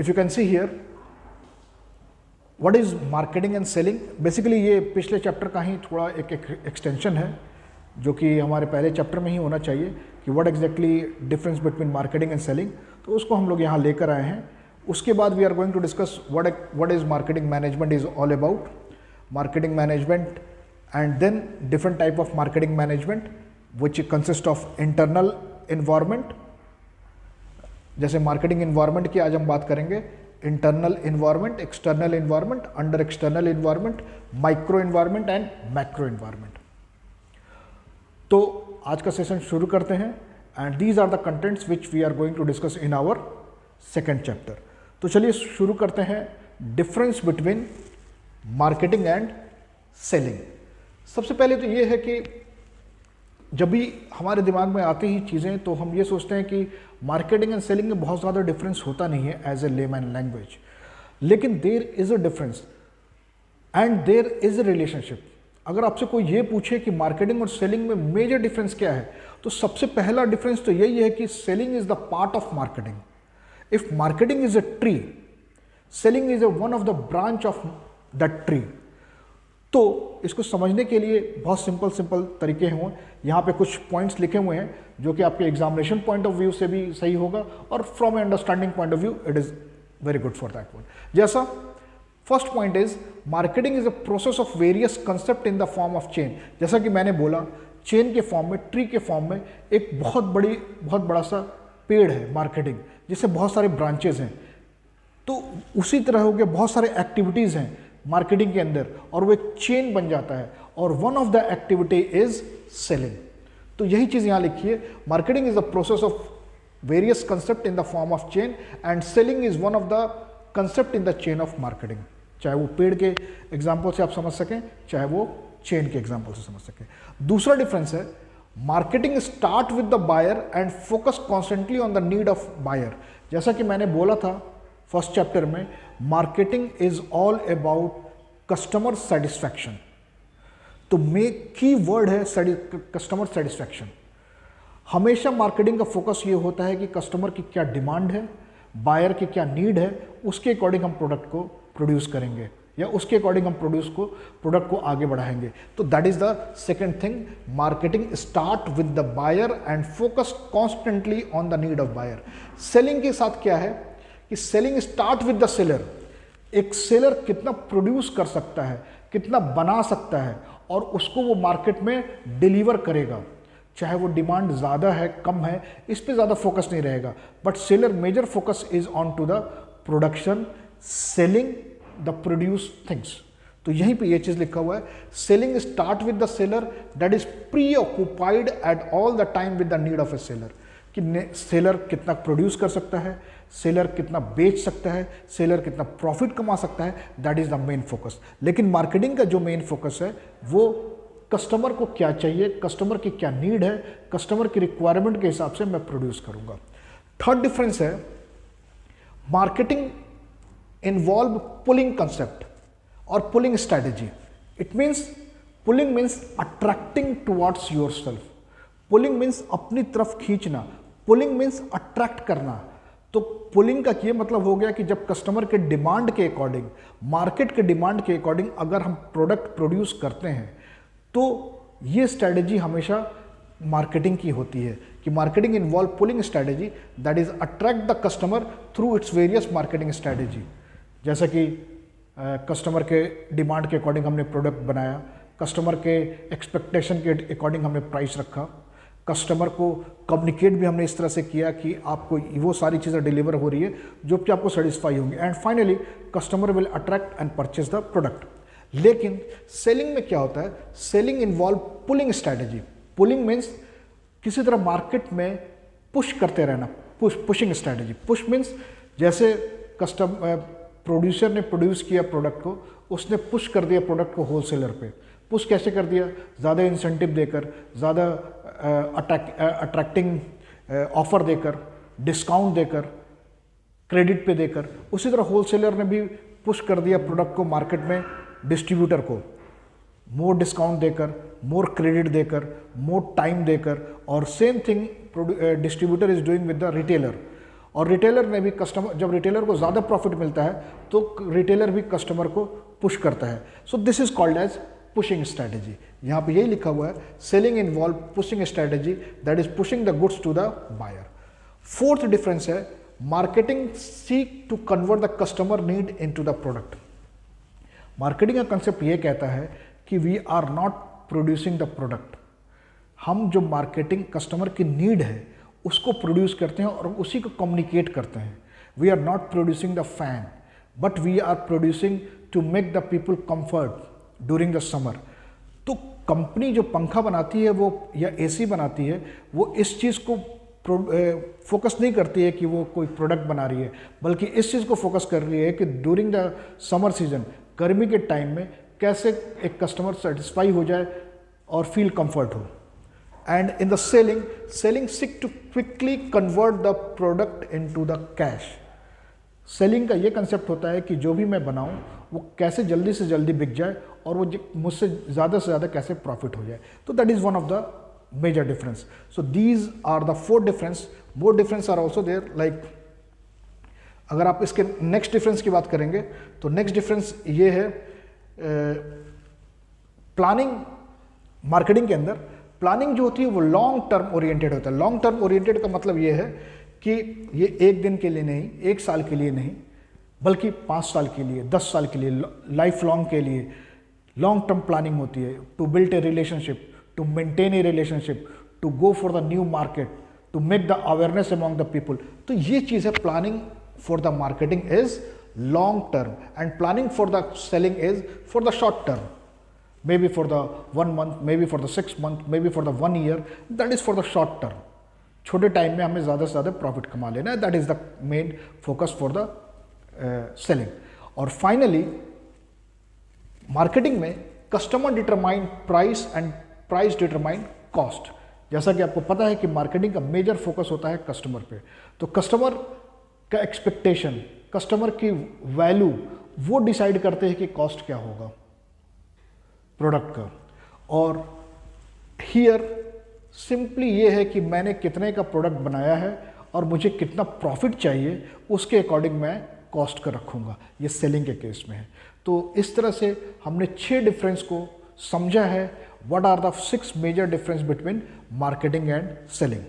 If you can see here what is marketing and selling. Basically ये पिछले chapter का ही थोड़ा एक एक्सटेंशन है, जो कि हमारे पहले चैप्टर में ही होना चाहिए कि what exactly difference between marketing and selling, तो उसको हम लोग यहाँ लेकर आए हैं। उसके बाद we are going to discuss what is marketing management is all about, marketing management, and then different type of marketing management which consist of internal environment. जैसे मार्केटिंग इन्वायरमेंट की आज हम बात करेंगे, internal environment, external environment, under external environment, micro environment and macro environment. तो आज का session शुरू करते हैं, and these are the contents which we are going to discuss in our second chapter. तो चलिए शुरू करते हैं difference between marketing and selling. सबसे पहले तो ये है कि जब भी हमारे दिमाग में आती ही चीज़ें तो हम ये सोचते हैं कि मार्केटिंग एंड सेलिंग में बहुत ज़्यादा डिफरेंस होता नहीं है एज ए लेमैन लैंग्वेज, लेकिन there is a difference and there is a relationship. अगर आपसे कोई ये पूछे कि मार्केटिंग और सेलिंग में मेजर डिफरेंस क्या है, तो सबसे पहला डिफरेंस तो यही है कि selling is the part of marketing. If marketing is a tree, selling is a one of the branch of that tree. तो इसको समझने के लिए बहुत सिंपल तरीके हों, यहाँ पे कुछ पॉइंट्स लिखे हुए हैं जो कि आपके एग्जामिनेशन पॉइंट ऑफ व्यू से भी सही होगा और from a understanding point of view it is very good for that one. जैसा first point is marketing is a process of various concept in the form of chain. जैसा कि मैंने बोला, चेन के फॉर्म में, ट्री के form में एक बहुत बड़ा सा पेड़ है मार्केटिंग, जिससे बहुत सारे ब्रांचेज हैं। तो उसी तरह हो गया, बहुत सारे एक्टिविटीज़ हैं मार्केटिंग के अंदर और वो एक चेन बन जाता है, और one of the activity is selling. तो यही चीज़ यहाँ लिखी है, marketing is the process of various concept in the form of chain and selling is one of the concept in the chain of marketing. चाहे वो पेड़ के एग्जाम्पल से आप समझ सकें, चाहे वो चेन के एग्जाम्पल से समझ सकें। दूसरा डिफरेंस है, marketing start with the buyer and focus constantly on the need of buyer. जैसा कि मैंने बोला था फर्स्ट चैप्टर में, marketing is all about customer satisfaction. तो की वर्ड है कस्टमर सेटिस्फैक्शन। हमेशा मार्केटिंग का फोकस ये होता है कि कस्टमर की क्या डिमांड है, बायर की क्या नीड है, उसके अकॉर्डिंग हम प्रोडक्ट को प्रोड्यूस करेंगे या उसके अकॉर्डिंग हम प्रोडक्ट को आगे बढ़ाएंगे। तो that is the second thing, marketing start with the buyer and focus constantly on the need of buyer. Selling के साथ क्या है कि selling start with the seller. एक सेलर कितना प्रोड्यूस कर सकता है, कितना बना सकता है, और उसको वो मार्केट में डिलीवर करेगा। चाहे वो डिमांड ज़्यादा है कम है, इस पे ज़्यादा फोकस नहीं रहेगा, but seller major focus is on to the production, selling the produce things. तो यहीं पे ये चीज़ लिखा हुआ है, selling start with the seller that is preoccupied at all the time with the need of a seller. कि seller कितना प्रोड्यूस कर सकता है, सेलर कितना बेच सकता है, सेलर कितना प्रॉफिट कमा सकता है, that is the main focus. लेकिन मार्केटिंग का जो मेन फोकस है वो कस्टमर को क्या चाहिए, कस्टमर की क्या नीड है, कस्टमर की रिक्वायरमेंट के हिसाब से मैं प्रोड्यूस करूंगा। थर्ड डिफरेंस है, मार्केटिंग इन्वॉल्व पुलिंग कंसेप्ट और pulling strategy. It means pulling means attracting towards your self. Pulling means अपनी तरफ खींचना, पुलिंग मीन्स अट्रैक्ट करना। तो पुलिंग का ये मतलब हो गया कि जब कस्टमर के डिमांड के अकॉर्डिंग, मार्केट के डिमांड के अकॉर्डिंग अगर हम प्रोडक्ट प्रोड्यूस करते हैं, तो ये स्ट्रैटेजी हमेशा मार्केटिंग की होती है कि marketing involve pulling strategy that is attract the customer through its various marketing strategy. जैसा कि कस्टमर के डिमांड के अकॉर्डिंग हमने प्रोडक्ट बनाया, कस्टमर के एक्सपेक्टेशन के अकॉर्डिंग हमने प्राइस रखा, कस्टमर को कम्युनिकेट भी हमने इस तरह से किया कि आपको वो सारी चीज़ें डिलीवर हो रही है जो कि आपको सेटिस्फाई होंगी, and finally customer will attract and purchase the product. लेकिन सेलिंग में क्या होता है, selling involve pulling strategy. Pulling means किसी तरह मार्केट में पुश करते रहना, पुशिंग स्ट्रैटेजी। पुश मीन्स जैसे प्रोड्यूसर ने प्रोड्यूस किया प्रोडक्ट को, उसने पुश कर दिया प्रोडक्ट को होलसेलर पे। पुश कैसे कर दिया, ज़्यादा इंसेंटिव देकर, ज़्यादा अट्रैक्टिंग ऑफर देकर, डिस्काउंट देकर, क्रेडिट पे देकर। उसी तरह होलसेलर ने भी पुश कर दिया प्रोडक्ट को मार्केट में डिस्ट्रीब्यूटर को, मोर डिस्काउंट देकर, मोर क्रेडिट देकर, मोर टाइम देकर, और same thing distributor is doing with the retailer. और रिटेलर ने भी कस्टमर, जब रिटेलर को ज़्यादा प्रॉफिट मिलता है तो रिटेलर भी कस्टमर को पुश करता है। So this is called as pushing strategy. यहाँ पे यही लिखा हुआ है, selling involve pushing strategy that is pushing the goods to the buyer. Fourth difference है marketing seek to convert the customer need into the product. Marketing का concept ये कहता है कि we are not producing the product, हम जो marketing customer की need है उसको प्रोड्यूस करते हैं और उसी को कम्युनिकेट करते हैं। We are not producing the fan but we are producing to make the people comfort during the summer. तो कंपनी जो पंखा बनाती है वो या एसी बनाती है वो इस चीज़ को फोकस नहीं करती है कि वो कोई प्रोडक्ट बना रही है, बल्कि इस चीज़ को फोकस कर रही है कि ड्यूरिंग द समर सीजन, गर्मी के टाइम में कैसे एक कस्टमर सेटिस्फाई हो जाए और फील कंफर्ट हो। And in the selling seek to quickly convert the product into the cash. Selling का ये कंसेप्ट होता है कि जो भी मैं बनाऊं वो कैसे जल्दी से जल्दी बिक जाए और वो मुझसे ज़्यादा से ज़्यादा कैसे प्रॉफिट हो जाए। तो that is one of the major difference. So these are the 4 difference. More difference are also there, like अगर आप इसके नेक्स्ट डिफरेंस की बात करेंगे तो नेक्स्ट डिफरेंस ये है, प्लानिंग। मार्केटिंग के अंदर प्लानिंग जो होती है वो लॉन्ग टर्म ओरिएंटेड होता है। लॉन्ग टर्म ओरिएंटेड का मतलब ये है कि ये एक दिन के लिए नहीं, एक साल के लिए नहीं, बल्कि 5 साल के लिए, 10 साल के लिए, लाइफ लॉन्ग के लिए लॉन्ग टर्म प्लानिंग होती है। To build a relationship, to maintain a relationship, to go for the new market, to make the awareness among the people. तो ये चीज़ है, planning for the marketing is long term and planning for the selling is for the short term, maybe for the 1 month, maybe for the 6 month, maybe for the 1 year, that is for the short term। छोटे time में हमें ज़्यादा से ज़्यादा profit कमा लेना है, that is the main focus for the selling. और फाइनली मार्केटिंग में customer determine price and price determine cost. जैसा कि आपको पता है कि मार्केटिंग का मेजर फोकस होता है कस्टमर पे, तो कस्टमर का एक्सपेक्टेशन, कस्टमर की वैल्यू वो डिसाइड करते हैं कि कॉस्ट क्या होगा प्रोडक्ट का। और हियर सिंपली ये है कि मैंने कितने का प्रोडक्ट बनाया है और मुझे कितना प्रॉफिट चाहिए, उसके अकॉर्डिंग मैं कॉस्ट का रखूँगा। ये सेलिंग के केस में है। तो इस तरह से हमने 6 डिफरेंस को समझा है। What are the 6 major difference between marketing and selling.